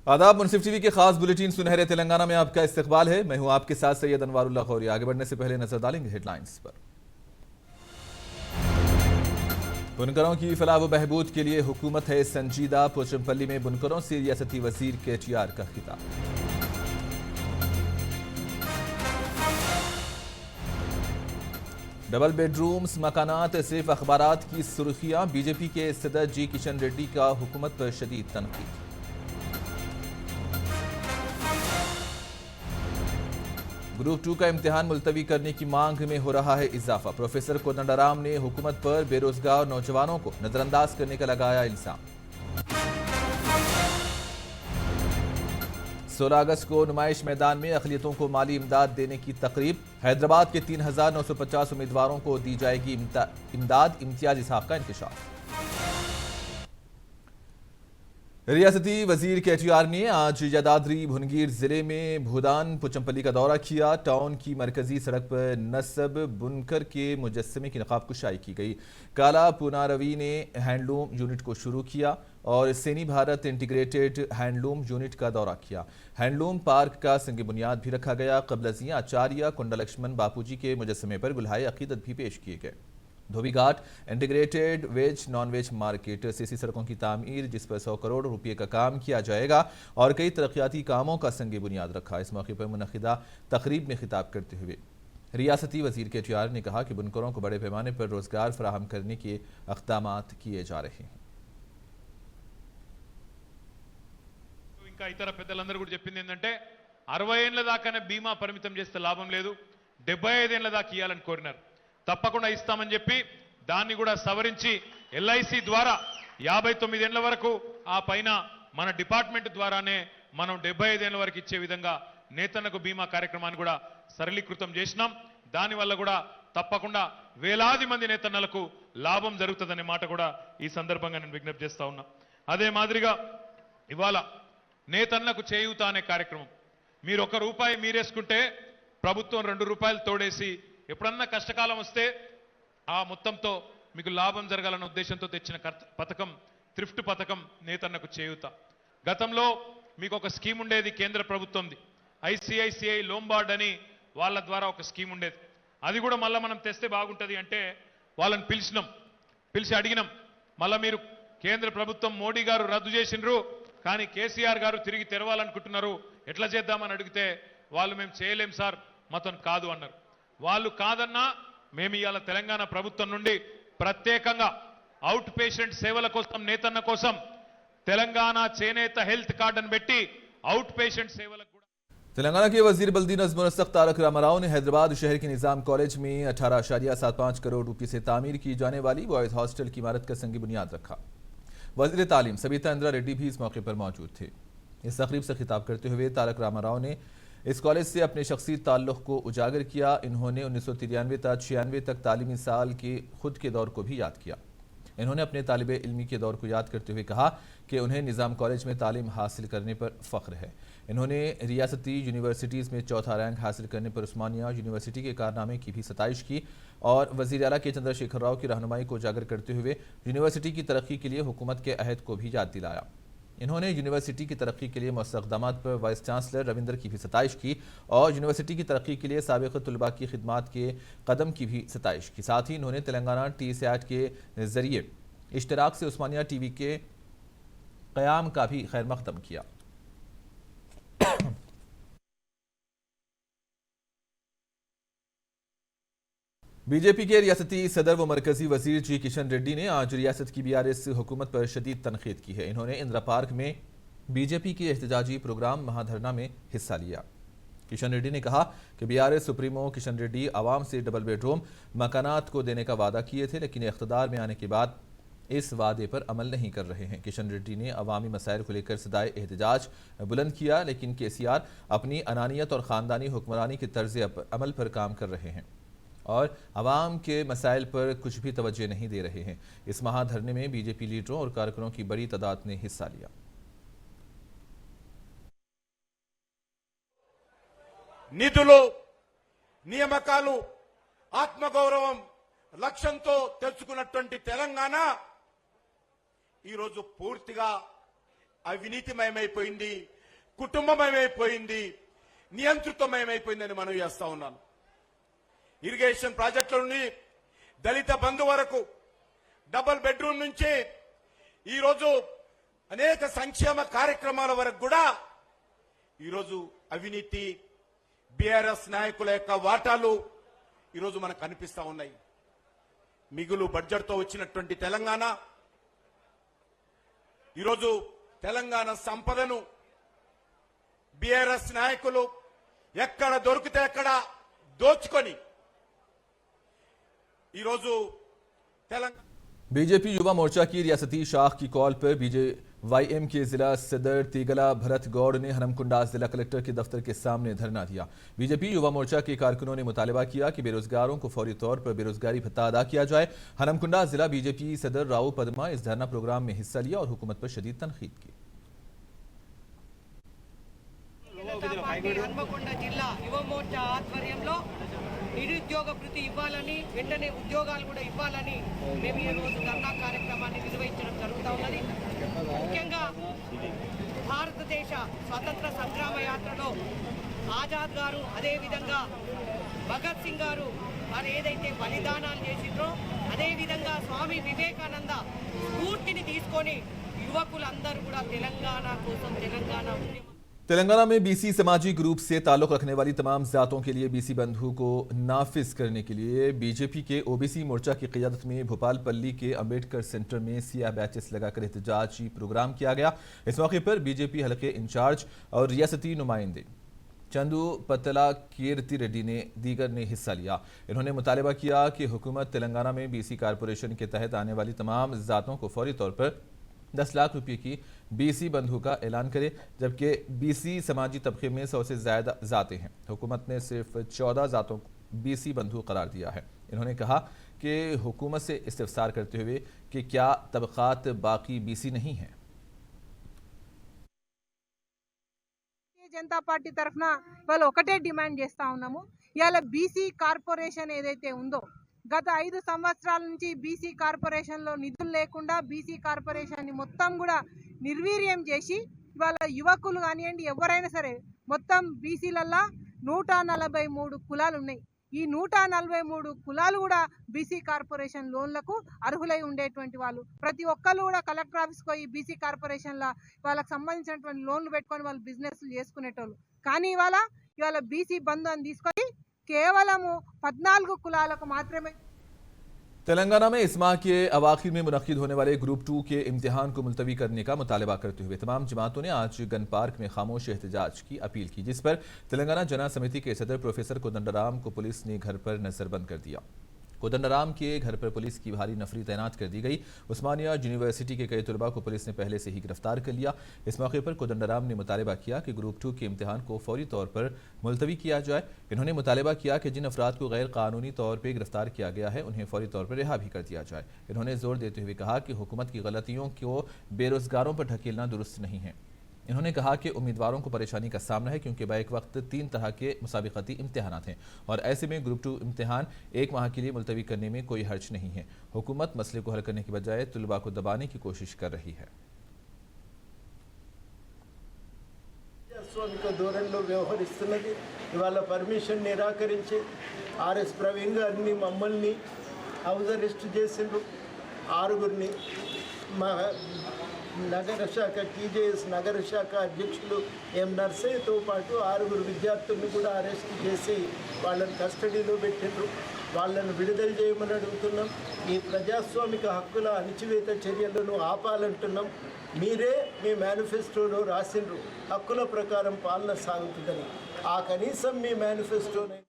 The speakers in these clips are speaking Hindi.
आदाब। मुनसिफ टीवी के खास बुलेटिन सुनहरे तेलंगाना में आपका इस्तकबाल है। मैं हूं आपके साथ सैयद अनवारुल्लाह खौरी। आगे बढ़ने से पहले नजर डालेंगे हेडलाइंस पर। बुनकरों की फलाह व बहबूद के लिए हुकूमत है संजीदा। पोचमपल्ली में बुनकरों से रियासती वजीर KTR का खिताब। डबल बेडरूम्स मकानात सिर्फ अखबारात की सुर्खियां। बीजेपी के सदर जी किशन रेड्डी का हुकूमत पर शदीद तनकीद। ग्रुप 2 का इम्तिहान मुलतवी करने की मांग में हो रहा है इजाफा। प्रोफेसर कोदंडराम ने हुकूमत पर बेरोजगार नौजवानों को नजरअंदाज करने का लगाया इल्जाम। 16 अगस्त को नुमाइश मैदान में अक़लियतों को माली इमदाद देने की तकरीब। हैदराबाद के 3950 उम्मीदवारों को दी जाएगी इमदाद। इम्तियाज इसहाक का इंकशाफ। रियासती वजीर KTR ने आज यादाद्री भुनगीर जिले में भूदान पोचमपल्ली का दौरा किया। टाउन की मरकजी सड़क पर नस्ब बुनकर के मुजस्समे की नकाब कुशाई की गई। काला पुनारवी ने हैंडलूम यूनिट को शुरू किया और सेनी भारत इंटीग्रेटेड हैंडलूम यूनिट का दौरा किया। हैंडलूम पार्क का संग बुनियाद भी रखा गया। कबलजियां आचार्य कुंडा लक्ष्मण बापूजी के मुजस्समे पर गुलहाए अकीदत भी पेश किए गए। Dhobighat integrated veg non veg market CC सड़कों की तामीर, जिस पर 100 करोड़ रुपए का काम किया जाएगा और कई तरक्याती कामों का संग बुनियाद रखा। इस मौके पर मुनक़िदा तकरीब में खिताब करते हुए रियासती वजीर KTR ने कहा कि बुनकरों को बड़े पैमाने पर रोजगार फराहम करने के इक़दामात किए जा रहे हैं। ఇంకా ఇతర పెద్దలందరూ కూడా చెప్పింది ఏంటంటే 60 ఏళ్ల దాకానే బీమా పరిమితం చేస్తే లాభం లేదు, 75 ఏళ్ల దాకా ఇవ్వాలని కోరినారు. తప్పకుండా ఇస్తామని చెప్పి దాన్ని కూడా సవరించి LIC ద్వారా 59 ఏళ్ల వరకు, ఆ పైన మన డిపార్ట్మెంట్ ద్వారానే మనం 75 ఏళ్ల వరకు ఇచ్చే విధంగా నేతన్నకు బీమా కార్యక్రమాన్ని కూడా సరళీకృతం చేసినాం. దానివల్ల కూడా తప్పకుండా వేలాది మంది నేతన్నలకు లాభం జరుగుతుందనే మాట కూడా ఈ సందర్భంగా నేను విజ్ఞప్తి చేస్తా ఉన్నా. అదే మాదిరిగా ఇవాళ నేతన్నకు చేయూత అనే కార్యక్రమం, మీరు ₹1 మీరేసుకుంటే ప్రభుత్వం ₹2 తోడేసి ఎప్పుడన్నా కష్టకాలం వస్తే ఆ మొత్తంతో మీకు లాభం జరగాలన్న ఉద్దేశంతో తెచ్చిన పథకం థ్రిఫ్ట్ పథకం నేతన్నకు చేయూత. గతంలో మీకు ఒక స్కీమ్ ఉండేది కేంద్ర ప్రభుత్వంది, ICICI లోంబార్డ్ అని వాళ్ళ ద్వారా ఒక స్కీమ్ ఉండేది. అది కూడా మళ్ళీ మనం తెస్తే బాగుంటుంది అంటే వాళ్ళని పిలిచి అడిగినాం. మళ్ళీ మీరు కేంద్ర ప్రభుత్వం మోడీ గారు రద్దు చేసిండ్రు, కానీ KCR గారు తిరిగి తెరవాలనుకుంటున్నారు, ఎట్లా చేద్దామని అడిగితే వాళ్ళు మేము చేయలేం సార్, మాతో కాదు అన్నారు. వాళ్ళు కాదన్నా మేము ఇవాళ తెలంగాణ ప్రభుత్వం నుండి ప్రత్యేకంగా అవుట్ పేషెంట్ సేవల కోసం నేతన్న కోసం తెలంగాణ చేనేత హెల్త్ కార్డ్ అని పెట్టి అవుట్ పేషెంట్ సేవలకు కూడా तेलंगाना के वजीर बल्दी नज़्म मुनस्सक़ तारक रामाराव ने हैदराबाद शहर के निज़ाम कॉलेज में 18.75 करोड़ रुपए से तामीर की जाने वाली बॉयज़ हॉस्टल की इमारत का संग बुनियाद रखा। वज़ीर तालीम सबीता इंदिरा रेड्डी भी इस मौके पर मौजूद थे। इस तकरीब से खिताब करते हुए तारक रामाराव ने इस कॉलेज से अपने शख्सी ताल्लुक़ को उजागर किया। इन्होंने 1993 तक 96 तक तालीमी साल के खुद के दौर को भी याद किया। इन्होंने अपने तालिब इल्मी के दौर को याद करते हुए कहा कि उन्हें निज़ाम कॉलेज में तालीम हासिल करने पर फ़ख्र है। इन्होंने रियासती यूनिवर्सिटीज़ में चौथा रैंक हासिल करने पर उस्मानिया यूनिवर्सिटी के कारनामे की भी सताइश की और वज़ीर आला के चंद्रशेखर राव की रहनुमाई को उजागर करते हुए यूनिवर्सिटी की तरक्की के लिए हुकूमत के अहद को भी याद दिलाया। इन्होंने यूनिवर्सिटी की तरक्की के लिए मुअस्सस इक़दामात पर वाइस चांसलर रविंदर की भी सताइश की और यूनिवर्सिटी की तरक्की के लिए साबिक़ तुलबा की खिदमात के कदम की भी सताइश की। साथ ही इन्होंने तेलंगाना TSAT के ज़रिए इश्तराक से उस्मानिया TV के क़याम का भी खैर मक़दम किया। बीजेपी के रियासती सदर व मरकजी वजीर जी किशन रेड्डी ने आज रियासत की BRS हुकूमत पर शदीद तनकीद की है। इन्होंने इंदिरा पार्क में बीजेपी के एहतजाजी प्रोग्राम महाधरना में हिस्सा लिया। किशन रेड्डी ने कहा कि BRS सुप्रीमो किशन रेड्डी आवाम से डबल बेडरूम मकानात को देने का वादा किए थे, लेकिन इख्तिदार में आने के बाद इस वादे पर अमल नहीं कर रहे हैं। किशन रेड्डी ने अवामी मसाइल को लेकर सदाए एहतजाज बुलंद किया, लेकिन KCR अपनी अनानियत और ख़ानदानी हुक्मरानी के तर्ज अमल पर काम कर रहे हैं और अवाम के मसाइल पर कुछ भी तवज्जो नहीं दे रहे हैं। इस महाधरने में बीजेपी लीडरों और कारकुनों की बड़ी तादाद ने हिस्सा लिया। నిధులు, నియామకాలు, ఆత్మగౌరవం లక్ష్యంతో తెలుసుకున్నటువంటి తెలంగాణ ఈరోజు పూర్తిగా అవినీతిమయమైపోయింది, కుటుంబమయమైపోయింది, నియంత్రితమయమైపోయిందని మనం చేస్తా ఉన్నాను. ఇరిగేషన్ ప్రాజెక్టుల నుండి దళిత బంధు వరకు, డబుల్ బెడ్రూమ్ నుంచి ఈరోజు అనేక సంక్షేమ కార్యక్రమాల వరకు కూడా ఈరోజు అవినీతి, బీఆర్ఎస్ నాయకుల యొక్క వాటాలు ఈరోజు మనకు కనిపిస్తా ఉన్నాయి. మిగులు బడ్జెట్తో వచ్చినటువంటి తెలంగాణ ఈరోజు తెలంగాణ సంపదను బీఆర్ఎస్ నాయకులు ఎక్కడ దొరికితే అక్కడ దోచుకొని ఈరోజు తెలంగాణ बीजेपी युवा मोर्चा की रियासती शाख की कॉल पर बीजेवाईएम के जिला सदर तीगला भरत गौड़ ने हनमकुंडा जिला कलेक्टर के दफ्तर के सामने धरना दिया। बीजेपी युवा मोर्चा के कारकुनों ने मुतालबा किया कि बेरोजगारों को फौरी तौर पर बेरोजगारी भत्ता अदा किया जाए। हनमकुंडा जिला बीजेपी सदर राव पदमा इस धरना प्रोग्राम में हिस्सा लिया और हुकूमत पर शदीद तनकीद की। హన్మకొండ జిల్లా యువ మోర్చా ఆధ్వర్యంలో నిరుద్యోగ భృతి ఇవ్వాలని, వెంటనే ఉద్యోగాలు కూడా ఇవ్వాలని మేము ఈ రోజు ధర్నా కార్యక్రమాన్ని నిర్వహించడం జరుగుతూ ఉన్నది. ముఖ్యంగా భారతదేశ స్వతంత్ర సంగ్రామ యాత్రలో ఆజాద్ గారు, అదేవిధంగా భగత్ సింగ్ గారు వారు ఏదైతే బలిదానాలు చేసిండ్రో, అదేవిధంగా స్వామి వివేకానంద స్ఫూర్తిని తీసుకొని యువకులందరూ కూడా తెలంగాణ కోసం, తెలంగాణ ఉద్యమం तेलंगाना में बीसी सामाजिक ग्रुप से ताल्लुक रखने वाली तमाम जातों के लिए बीसी बंधु को नाफिज करने के लिए बीजेपी के ओबीसी मोर्चा की क़ियादत में भोपालपल्ली के अंबेडकर सेंटर में सियाह बैचेस लगाकर एहतजाजी प्रोग्राम किया गया। इस मौके पर बीजेपी हलके इंचार्ज और रियासती नुमाइंदे चंदू पत्तला कीर्ति रेड्डी ने दीगर ने हिस्सा लिया। इन्होंने मुतालबा किया कि हुकूमत तेलंगाना में बीसी कारपोरेशन के तहत आने वाली तमाम जातों को फौरी तौर पर 10 लाख रुपए की बीसी बंधु का ऐलान करे, जबकि बीसी समाजी तबके में 100 से ज्यादा जाते हैं। हुकूमत ने सिर्फ 14 जातों को बीसी बंधु करार दिया है। इन्होंने कहा कि हुकूमत से इस्तिफसार करते हुए कि क्या तबकात बाकी बीसी नहीं हैं। जनता पार्टी तरफुన వాళ్ళు ఒకటే డిమాండ్ చేస్తా ఉన్నాము. ఇయాల బీసీ కార్పొరేషన్ ఏదైతే ఉందో, గత 5 సంవత్సరాల నుంచి బీసీ కార్పొరేషన్లో నిధులు లేకుండా బీసీ కార్పొరేషన్ని మొత్తం కూడా నిర్వీర్యం చేసి ఇవాళ యువకులు కానివ్వండి ఎవరైనా సరే మొత్తం బీసీలల్లో 143 కులాలు ఉన్నాయి. ఈ 143 కులాలు కూడా బీసీ కార్పొరేషన్ లోన్లకు అర్హులై ఉండేటువంటి వాళ్ళు. ప్రతి ఒక్కరు కూడా కలెక్టర్ ఆఫీస్కి పోయి బీసీ కార్పొరేషన్లో వాళ్ళకి సంబంధించినటువంటి లోన్లు పెట్టుకొని వాళ్ళు బిజినెస్లు చేసుకునేటోళ్ళు. కానీ ఇవాళ బీసీ బంధు అని తీసుకొని కేవలము 14 కులాలకు మాత్రమే। तेलंगाना में इस माह के अवाखिर में मुनक्किद होने वाले ग्रुप 2 के इम्तिहान को मुलतवी करने का मुतालबा करते हुए तमाम जमातों ने आज गन पार्क में खामोश एहतजाज की अपील की, जिस पर तेलंगाना जना समिति के सदर प्रोफेसर कोदंडराम को पुलिस ने घर पर नजरबंद कर दिया। कोदंडराम के घर पर पुलिस की भारी नफरी तैनात कर दी गई। उस्मानिया यूनिवर्सिटी के कई तलबा को पुलिस ने पहले से ही गिरफ्तार कर लिया। इस मौके पर कोदंडराम ने मुतालबा किया कि ग्रुप 2 के इम्तिहान को फौरी तौर पर मुलतवी किया जाए। इन्होंने मुतालबा किया कि जिन अफराद को गैर कानूनी तौर पर गिरफ्तार किया गया है उन्हें फौरी तौर पर रिहा भी कर दिया जाए। इन्होंने जोर देते हुए कहा कि हुकूमत की गलतियों को बेरोजगारों पर ढकेलना दुरुस्त नहीं है। इन्होंने कहा कि उम्मीदवारों को परेशानी का सामना है क्योंकि बैक वक्त 3 तरह के मुसाबिकती इम्तिहानात हैं और ऐसे में ग्रुप 2 इम्तिहान 1 माह के लिए मुलतवी करने में कोई हर्ज नहीं है। हुकूमत मसले को हल करने की बजाय तुलबा को दबाने की कोशिश कर रही है। ప్రజాస్వామిక ధోరణిలో వ్యవహరిస్తున్నది. ఇవాళ పర్మిషన్ నిరాకరించి ఆర్ఎస్ ప్రవీణ్ గారిని మమ్మల్ని హౌస్ అరెస్ట్ చేసిండ్రు. 6గురిని మా నగర శాఖ టీజేఎస్ నగర శాఖ అధ్యక్షులు ఎం నర్సయ్యతో పాటు 6గురు విద్యార్థులను కూడా అరెస్ట్ చేసి వాళ్ళని కస్టడీలో పెట్టిండ్రు. వాళ్ళను విడుదల చేయమని అడుగుతున్నాం. ఈ ప్రజాస్వామిక హక్కుల అణిచివేత చర్యలను ఆపాలంటున్నాం. మీరే మీ మేనిఫెస్టోలో రాసిండ్రు హక్కుల ప్రకారం పాలన సాగుతుందని. ఆ కనీసం మీ మేనిఫెస్టోనే।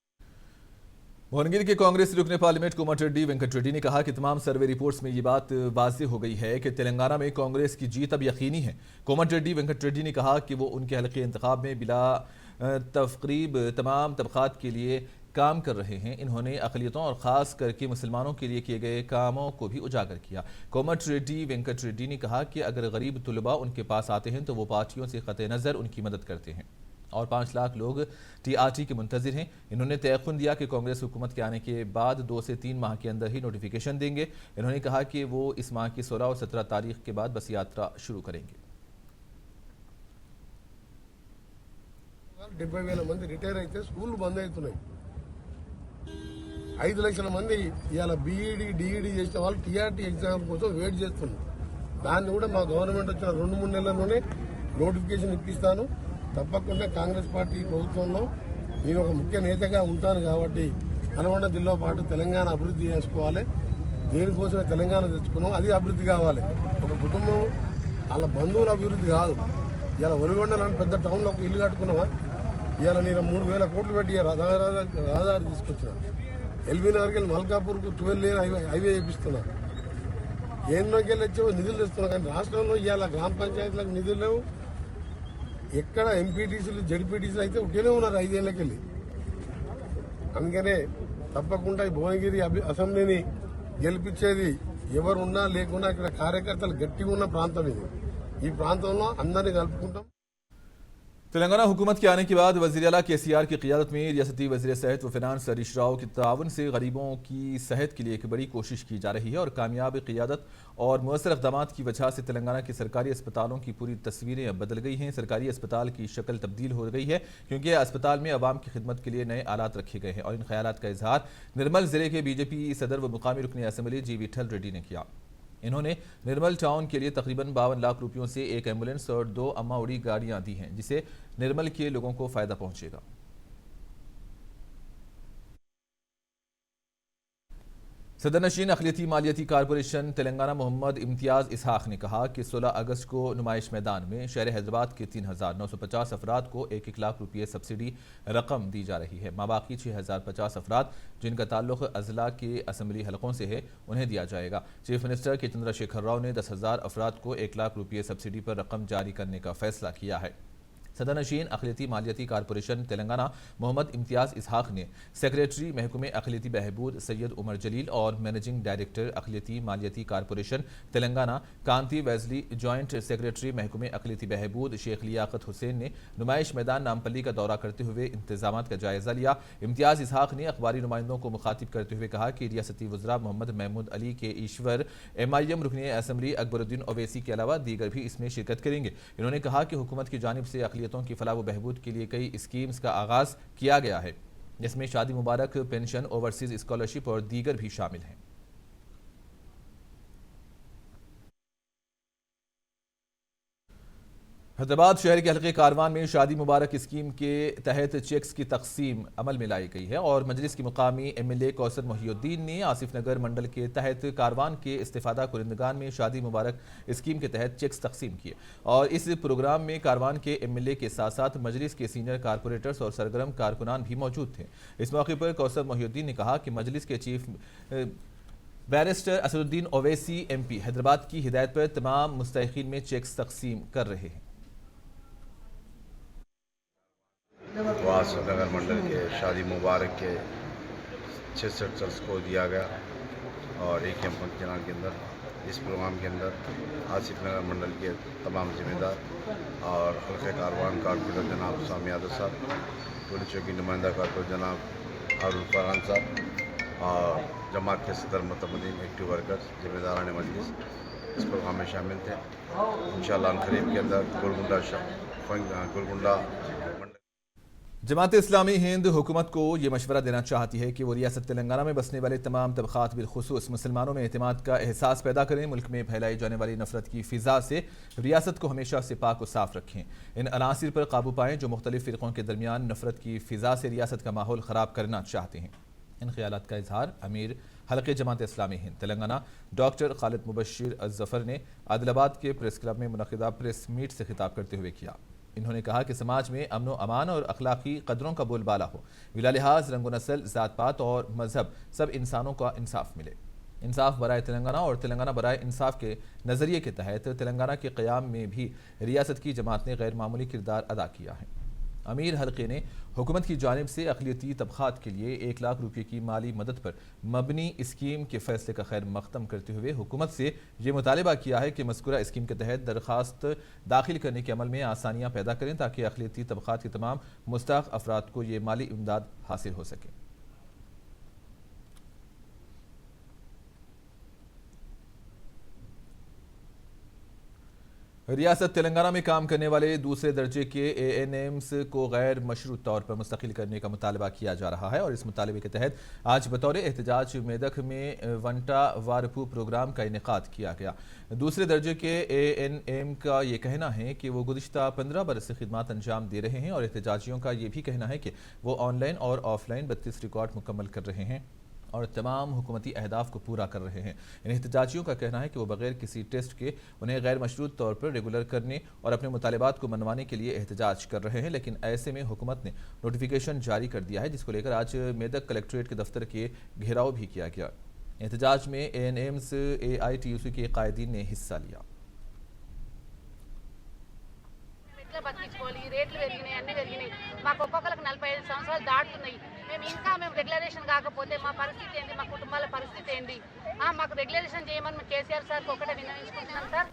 भुवनगिरी के कांग्रेस रुकने पार्लियामेंट कोमटिरेड्डी वेंकट रेड्डी ने कहा कि तमाम सर्वे रिपोर्ट्स में ये बात वाज़ेह हो गई है कि तेलंगाना में कांग्रेस की जीत अब यकीनी है। कोमटिरेड्डी वेंकट रेड्डी ने कहा कि वो उनके हल्के इंतखाब में बिला तफरीब तमाम तबकात के लिए काम कर रहे हैं। इन्होंने अक़लियतों और ख़ास करके मुसलमानों के लिए किए गए कामों को भी उजागर किया। कोमटिरेड्डी वेंकट रेड्डी ने कहा कि अगर गरीब तुलबा उनके पास आते हैं तो वो पार्टियों से क़त्ए नज़र उनकी मदद करते हैं और 5 लाख लोग TRT के मुंतज़िर हैं। इन्होंने तयक़ुन दिया कि कांग्रेस हुकूमत के आने के बाद 2 से 3 माह के अंदर ही नोटिफिकेशन देंगे। इन्होंने कहा कि वो इस माह की 16 और 17 तारीख के बाद बस यात्रा शुरू करेंगे। 70,000 మంది రిటైర్ అయితే స్కూళ్ళు బంద్ అవుతున్నాయి. 5 లక్షల మంది ఇవాళ బీఈడి డిఈడి చేసిన వాళ్ళు టీఆర్టీ ఎగ్జామ్ కోసం వెయిట్ చేస్తున్నారు. దాన్ని కూడా మా గవర్నమెంట్ వచ్చిన 2-3 నెలల్లోనే నోటిఫికేషన్ ఇప్పిస్తాను. తప్పకుండా కాంగ్రెస్ పార్టీ ప్రభుత్వంలో నేను ఒక ముఖ్య నేతగా ఉంటాను కాబట్టి హనుమండ జిల్లా పాటు తెలంగాణ అభివృద్ధి చేసుకోవాలి. దేనికోసమే తెలంగాణ తెచ్చుకున్నాం, అది అభివృద్ధి కావాలి. ఒక కుటుంబం వాళ్ళ బంధువుల అభివృద్ధి కాదు. ఇలా ఒలిగొండ లాంటి పెద్ద టౌన్లో ఒక ఇల్లు కట్టుకున్నావా, ఇవాళ నేను 3,000 కోట్లు పెట్టి రహదారి తీసుకొచ్చిన. ఎల్బీ నగర్కి వెళ్ళి మల్కాపూర్కు 12 లేన్ హైవే చేపిస్తున్నా. ఎన్నోకి వెళ్ళి వచ్చి నిధులు తెస్తున్నా. కానీ రాష్ట్రంలో ఇవాళ గ్రామ పంచాయతీలకు నిధులు లేవు. ఎక్కడ ఎంపీటీసీలు జడ్పీటీసీలు అయితే ఒకటే ఉన్నారు 5 ఏళ్ళకి వెళ్ళి. అందుకనే తప్పకుండా ఈ భువనగిరి అసెంబ్లీని గెలిపించేది ఎవరున్నా లేకున్నా ఇక్కడ కార్యకర్తలు గట్టిగా ఉన్న ప్రాంతం ఇది. ఈ ప్రాంతంలో అందరినీ కలుపుకుంటాం. तेलंगाना हुकूमत के आने के बाद वज़ीर आला KCR की क़ियादत में रियासती वज़ीर सेहत व फिनांस हरीश राव के ताउन से गरीबों की सेहत के लिए एक बड़ी कोशिश की जा रही है और कामयाब क़ियादत और मुअस्सर इक़दामात की वजह से तेलंगाना के सरकारी अस्पतालों की पूरी तस्वीरें अब बदल गई हैं। सरकारी अस्पताल की शक्ल तब्दील हो गई है क्योंकि अस्पताल में अवाम की खिदमत के लिए नए आलात रखे गए हैं और इन ख्यालात का इजहार निर्मल ज़िले के BJP सदर व मुकामी रुकन असम्बली जी विठल रेड्डी ने किया। इन्होंने निर्मल टाउन के लिए तकरीबन 52 लाख रुपयों से एक एम्बुलेंस और 2 अम्मा उड़ी गाड़ियां दी हैं जिससे निर्मल के लोगों को फायदा पहुंचेगा। सदरनशीन अक़लियती मालियती कारपोरेशन तेलंगाना मोहम्मद इम्तियाज़ इसहाक ने कहा कि 16 अगस्त को नुमाइश मैदान में शहर हैदराबाद के 3,950 अफराद को 1-1 लाख रुपये सब्सिडी रकम दी जा रही है। माबाकी 6,050 अफराद जिनका ताल्लुक अजला के असम्बली हलकों से है उन्हें दिया जाएगा। चीफ मिनिस्टर के चंद्रशेखर राव ने 10,000 अफराद को 1 लाख रुपये सब्सिडी पर रकम जारी करने का फैसला किया है। सदरनशीन अक़लियती मालियती कारपोरेशन तेलंगाना मोहम्मद इम्तियाज़ इसहाक ने सेक्रेटरी महकमे अक़लियती बहबूद सैयद उमर जलील और मैनेजिंग डायरेक्टर अक़लियती मालियती कारपोरेशन तेलंगाना कांति वैजली, जॉइंट सेक्रेटरी महकमे अक़लियती बहबूद शेख लियाकत हुसैन ने नुमाइश मैदान नामपल्ली का दौरा करते हुए इंतजामात का जायज़ा लिया। इम्तियाज़ इसहाक ने अखबारी नुमाइंदों को मुखातिब करते हुए कहा कि रियासती वज़रा मोहम्मद महमूद अली के ईश्वर, MIM रुकन असम्बली अकबरुद्दीन ओवैसी के अलावा दीगर भी इसमें शिरकत करेंगे। इन्होंने कहा कि हुकूमत की जानिब से की फलाह व बहबूद के लिए कई स्कीम्स का आगाज किया गया है जिसमें शादी मुबारक, पेंशन, ओवरसीज स्कॉलरशिप और दीगर भी शामिल हैं। हैदराबाद शहर के हल्के कारवान में शादी मुबारक स्कीम के तहत चेक्स की तकसीम अमल में लाई गई है और मजलिस की मुकामी MLA कौसर मोहिउद्दीन ने आसिफ नगर मंडल के तहत कारवान के इस्तिफादा कुरिंदगान में शादी मुबारक स्कीम के तहत चेक्स तकसीम किए और इस प्रोग्राम में कारवान के MLA के साथ साथ मजलिस के सीनियर कारपोरेटर्स और सरगर्म कारकुनान भी मौजूद थे। इस मौके पर कौसर मोहिउद्दीन ने कहा कि मजलिस के chief barrister Asaduddin Owaisi MP Hyderabad की हिदायत पर तमाम मुस्तहिकीन में चेक्स तकसीम कर रहे हैं। आसिफ नगर मंडल के शादी मुबारक के 6 सेक्टर्स को दिया गया और एक कैंप चैनल के अंदर इस प्रोग्राम के अंदर आसिफ नगर मंडल के तमाम जिम्मेदार और हल्के कारवान कारपोरेटर जनाब सामी यादव साहब, पुलिस चौकी नुमाइंदा कारपोरेटर जनाब अरुल फरहान साहब और जमात के सदर मुतमदीन एक्टिव वर्कर्स जिम्मेदारान मजलिस इस प्रोग्राम में शामिल थे। इंशाअल्लाह करीब के अंदर गोलकुंडा जमात इस्लामी हिंद हुकूमत को ये मशवरा देना चाहती है कि वो रियासत तेलंगाना में बसने वाले तमाम तबक़ात बिलखुसूस मुसलमानों में एतमाद का एहसास पैदा करें। मुल्क में फैलाई जाने वाली नफरत की फ़िज़ा से रियासत को हमेशा से पाक व साफ़ रखें। इन अनासिर पर काबू पाएँ जो मुख्तलिफ़ फ़िरक़ों के दरमियान नफरत की फ़िज़ा से रियासत का माहौल ख़राब करना चाहते हैं। इन ख्यालात का इजहार अमीर हल्के जमात इस्लामी हिंद तेलंगाना डॉक्टर खालिद मुबश्शिर अज़फ़र ने आदिलाबाद के प्रेस क्लब में मुनक़िदा प्रेस मीट से खिताब करते हुए किया। इन्होंने कहा कि समाज में अमन व अमान और अखलाकी कदरों का बोलबाला हो, बिला लिहाज रंग नस्ल, ज़ात पात और मजहब सब इंसानों का इंसाफ मिले। इंसाफ बराए तेलंगाना और तेलंगाना बराए इंसाफ के नज़रिए के तहत तेलंगाना के क़याम में भी रियासत की जमात ने गैर मामूली किरदार अदा किया है। अमीर हल्के ने हुकूमत की जानिब से अक़लियती तबक़ात के लिए 1 लाख रुपये की माली मदद पर मबनी स्कीम के फैसले का खैर मक़दम करते हुए हुकूमत से ये मुतालबा किया है कि मज़कूरा स्कीम के तहत दरख्वास्त दाखिल करने के अमल में आसानियाँ पैदा करें ताकि अक़लियती तबक़ात के तमाम मुस्तहक़ अफराद को ये माली इमदाद हासिल हो सके। रियासत तेलंगाना में काम करने वाले दूसरे दर्जे के एएनएम्स को गैर मशरूत तौर पर मुस्तकिल करने का मुतालबा किया जा रहा है और इस मुतालबे के तहत आज बतौर एहतजाज मेदक में वंटा वारपू प्रोग्राम का इनेकाद किया गया। दूसरे दर्जे के एएनएम का ये कहना है कि वो गुज़िश्ता 15 बरस से खिदमत अंजाम दे रहे हैं और एहतजाजियों का ये भी कहना है कि वो ऑनलाइन और ऑफलाइन 32 रिकॉर्ड मुकम्मल कर रहे हैं और तमाम हुकूमती अहदाफ को पूरा कर रहे हैं। इन एहतजाजियों का कहना है कि वो बगैर किसी टेस्ट के उन्हें गैर मशरूत तौर पर रेगुलर करने और अपने मुतालबात को मनवाने के लिए एहतजाज कर रहे हैं, लेकिन ऐसे में हुकूमत ने नोटिफिकेशन जारी कर दिया है जिसको लेकर आज मेदक कलेक्ट्रेट के दफ्तर के घेराव भी किया गया। एहतजाज में एएनएम्स AITUC के कायदीन ने हिस्सा लिया। బతికించుకోవాలి రేట్లు పెరిగినాయి అన్ని పెరిగినాయి మాకు ఒక్కొక్కరికి 45 సంవత్సరాలు దాటుతున్నాయి మేము రెగ్యులరేషన్ కాకపోతే మా పరిస్థితి ఏంటి మా కుటుంబాల పరిస్థితి ఏంటి మాకు రెగ్యులరేషన్ చేయమని కేసీఆర్ సార్ ఒకటే విన్నవించుకుంటున్నాం సార్।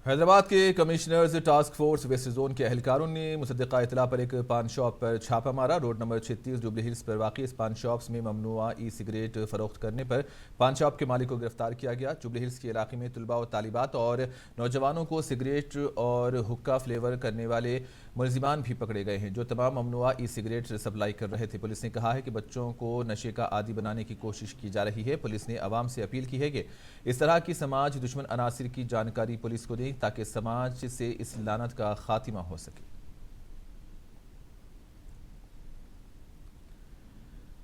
हैदराबाद के commissioners task force west zone के एहलकारों ने मुसद्दिका इतला पर एक पान शॉप पर छापा मारा। रोड नंबर 36 जुबली हिल्स पर वाक़ई इस पान शॉप्स में ममनुआ सिगरेट फरोख्त करने पर पान शॉप के मालिक को गिरफ्तार किया गया। जुबली हिल्स के इलाके में तलबा और तालिबात और नौजवानों को सिगरेट और हुक्का फ्लेवर करने वाले मुलजिमान भी पकड़े गए हैं जो तमाम ममनुआ सिगरेट सप्लाई कर रहे थे। पुलिस ने कहा है कि बच्चों को नशे का आदी बनाने की कोशिश की जा रही है। पुलिस ने अवाम से अपील की है कि इस तरह की समाज दुश्मन अनासिर की जानकारी पुलिस को दें ताकि समाज से इस लानत का खात्मा हो सके।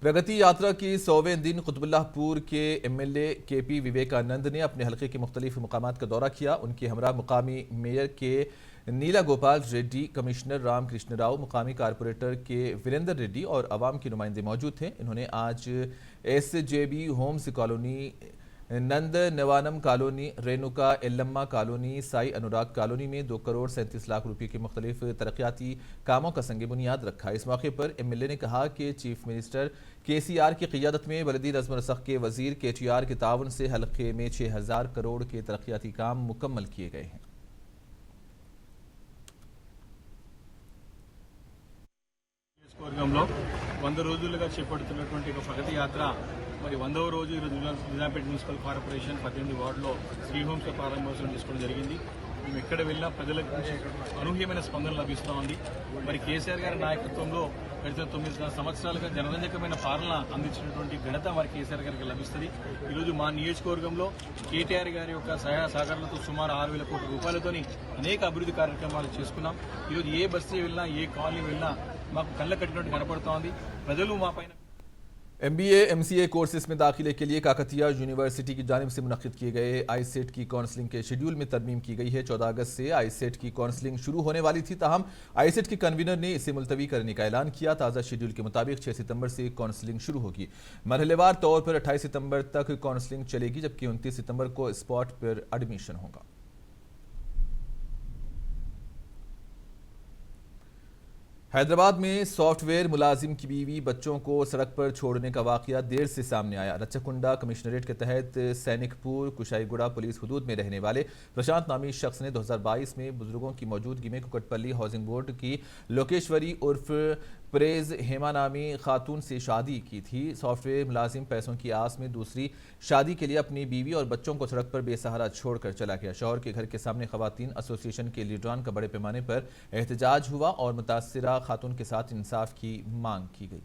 प्रगति यात्रा की 100वें दिन कुतुबुल्लाहपुर के MLA KP विवेकानंद ने अपने हलके के मुख्तलिफ मकामात का दौरा किया। उनके हमरा मुकामी मेयर के नीला गोपाल रेड्डी, कमिश्नर राम कृष्ण राव, मुकामी कारपोरेटर के वीरेंद्र रेड्डी और अवाम के नुमाइंदे मौजूद थे। इन्होंने आज SJB होम्स कॉलोनी, नंद नवानम कॉलोनी, रेणुका एल्लम्मा कॉलोनी, साई अनुराग कॉलोनी में 2 करोड़ 37 लाख रुपए के मुख्तलिफ तरक्याती कामों का संग बुनियाद रखा। इस मौके पर MLA ने कहा कि चीफ मिनिस्टर KCR की क़ियादत में बलदी नज़्म व नस्क़ के वज़ीर KTR के ताउन से हल्के में 6000 करोड़ के तरक्याती काम मुकम्मल किए गए हैं। నియోజకవర్గంలో 100 రోజులుగా చేపడుతున్నటువంటి ఒక ప్రగతి యాత్ర మరి 100వ రోజు ఈరోజు నిజాంపేట మున్సిపల్ కార్పొరేషన్ 18 వార్డులో శ్రీ హోమ్స్ ప్రారంభోత్సవం చేసుకోవడం జరిగింది। మేము ఎక్కడ వెళ్ళినా ప్రజలకు అనూహ్యమైన స్పందన లభిస్తూ ఉంది। మరి కేసీఆర్ గారి నాయకత్వంలో గడిచిన 9 సంవత్సరాలుగా జనరంజకమైన పాలన అందించినటువంటి ఘనత మరి కేసీఆర్ గారికి లభిస్తుంది। ఈరోజు మా నియోజకవర్గంలో కేటీఆర్ గారి యొక్క సహాయ సహకారాలతో సుమారు 6000 కోట్ల రూపాయలతోని అనేక అభివృద్ధి కార్యక్రమాలు చేసుకున్నాం। ఈరోజు ఏ బస్తీ వెళ్ళినా ఏ కాలనీ వెళ్ళినా మాకు కళ్ళ కట్టినట్టు కనపడుతోంది। ప్రజలు మా పైన MBA MCA कोर्सेज में दाखिले के लिए काकतिया यूनिवर्सिटी की जानिब से मुनक्किद किए गए ICET की काउंसलिंग के शेड्यूल में तरमीम की गई है। 14 अगस्त से ICET की काउंसलिंग शुरू होने वाली थी, ताहम ICET के कन्वीनर ने इसे मुलतवी करने का ऐलान किया। ताज़ा शेड्यूल के मुताबिक 6 सितंबर से काउंसलिंग शुरू होगी। मरहलेवार तौर पर 28 सितंबर तक काउंसलिंग चलेगी जबकि 29 सितंबर को स्पॉट पर एडमिशन होगा। हैदराबाद में सॉफ्टवेयर मुलाजिम की बीवी बच्चों को सड़क पर छोड़ने का वाकया देर से सामने आया। रच्चकुंडा कमिश्नरेट के तहत सैनिकपुर कुशाईगुड़ा पुलिस हुदूद में रहने वाले प्रशांत नामी शख्स ने 2022 में बुजुर्गों की मौजूदगी में कुकटपल्ली हाउसिंग बोर्ड की लोकेश्वरी उर्फ प्रेज हेमा नामी खातून से शादी की थी। सॉफ्टवेयर मुलाजिम पैसों की आस में दूसरी शादी के लिए अपनी बीवी और बच्चों को सड़क पर बेसहारा छोड़कर चला गया। शौहर के घर के सामने खवातीन एसोसिएशन के लीडरान का बड़े पैमाने पर एहतजाज हुआ और मुतासिरा खातून के साथ इंसाफ की मांग की गई।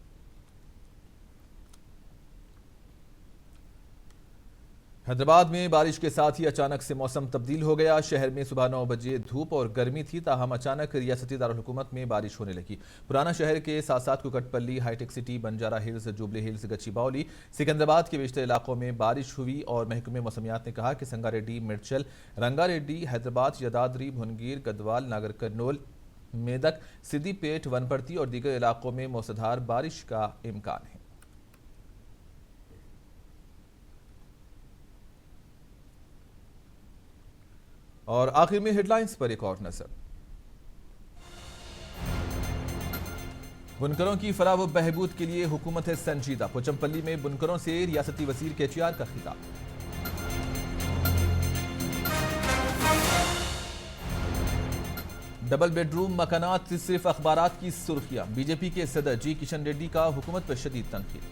हैदराबाद में बारिश के साथ ही अचानक से मौसम तब्दील हो गया। शहर में सुबह 9 बजे धूप और गर्मी थी, ताहम अचानक रियासती दारुल-हुकूमत में बारिश होने लगी। पुराना शहर के साथ साथ कुकटपल्ली, हाईटेक सिटी, बंजारा हिल्स, जुबली हिल्स, गच्चीबौली, सिकंदराबाद के बेशतर इलाकों में बारिश हुई और महकमे मौसमियात ने कहा कि संगारेड्डी, मिर्चल, रंगारेड्डी, हैदराबाद, यदाद्री, भुनगीर, गदवाल, नागर कर्नूल, मेदक, सिद्दीपेट, वनपर्ती और दीगर इलाकों में मूसलाधार बारिश का इम्कान है। और आखिर में हेडलाइंस पर एक और नजर। बुनकरों की फलाह व बहबूद के लिए हुकूमत है संजीदा। पोचमपल्ली में बुनकरों से रियासती वजीर KTR का खिताब। डबल बेडरूम मकानात सिर्फ अखबारात की सुर्खियां। बीजेपी के सदर G किशन रेड्डी का हुकूमत पर शदीद तनकीद।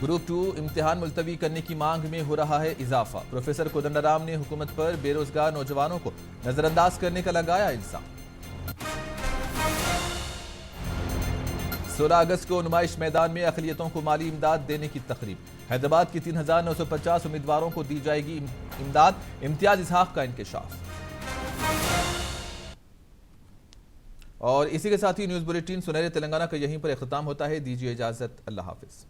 ग्रुप 2 इम्तिहान मुलतवी करने की मांग में हो रहा है इजाफा। प्रोफेसर कोदंडराम ने हुकूमत पर बेरोजगार नौजवानों को नजरअंदाज करने का लगाया इल्जाम। 16 अगस्त को नुमाइश मैदान में अक़लियतों को माली इमदाद देने की तकरीब। हैदराबाद की 3950 उम्मीदवारों को दी जाएगी इमदाद। इम्तियाज इसहाक का इंकशाफ। और इसी के साथ ही न्यूज बुलेटिन सुनहरे तेलंगाना का यहीं पर इख्तिताम होता है। दीजिए इजाजत, अल्लाह हाफिज।